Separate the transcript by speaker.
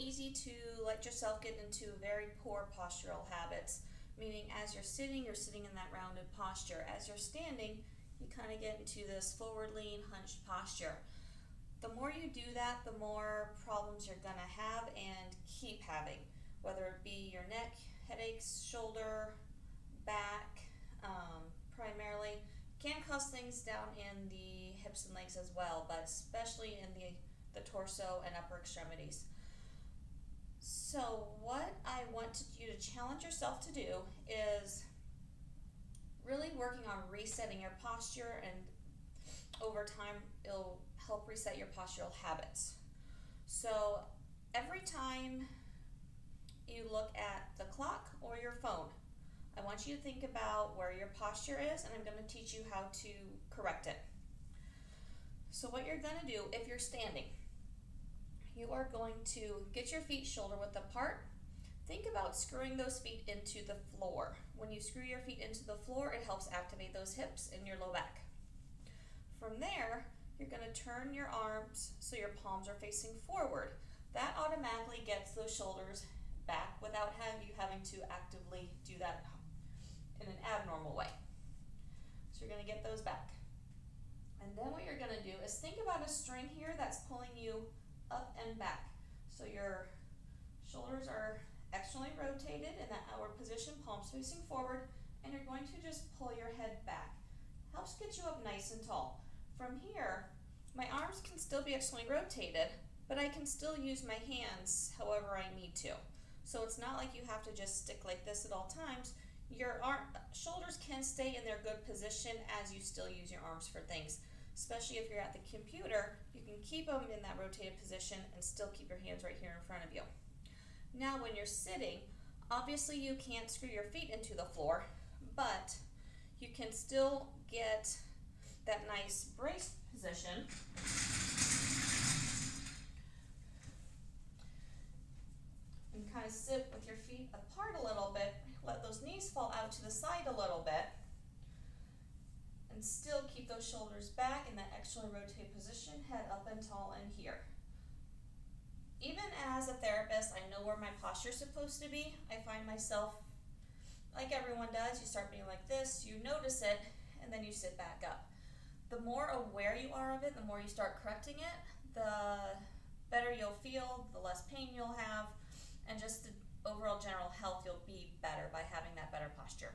Speaker 1: easy to let yourself get into very poor postural habits, meaning as you're sitting in that rounded posture. As you're standing, you kind of get into this forward lean, hunched posture. The more you do that, the more problems you're going to have and keep having, whether it be your neck, headaches, shoulder, back, primarily. Can cause things down in the hips and legs as well, but especially in the torso and upper extremities. So what I want you to challenge yourself to do is really working on resetting your posture, and over time it'll help reset your postural habits. So every time you look at the clock or your phone, I want you to think about where your posture is, and I'm going to teach you how to correct it. So what you're going to do, if you're standing, you are going to get your feet shoulder width apart. Think about screwing those feet into the floor. When you screw your feet into the floor, it helps activate those hips and your low back. From there, you're going to turn your arms so your palms are facing forward. That automatically gets those shoulders back without you having to actively do that in an abnormal way. So you're going to get those back. And then what you're going to do is think about a string here that's pulling you up and back. So your shoulders are externally rotated in that outward position, palms facing forward, and you're going to just pull your head back. Helps get you up nice and tall. From here, my arms can still be externally rotated, but I can still use my hands however I need to. So it's not like you have to just stick like this at all times. Your shoulders can stay in their good position as you still use your arms for things. Especially if you're at the computer, you can keep them in that rotated position and still keep your hands right here in front of you. Now when you're sitting, obviously you can't screw your feet into the floor, but you can still get that nice brace position. And kind of sit with your feet apart a little bit, let those knees fall out to the side a little bit, and still keep those shoulders back in that externally rotated position, head up and tall and here. Even as a therapist, I know where my posture is supposed to be. I find myself, like everyone does, you start being like this, you notice it, and then you sit back up. The more aware you are of it, the more you start correcting it, the better you'll feel, the less pain you'll have, and just the overall general health, you'll be better by having that better posture.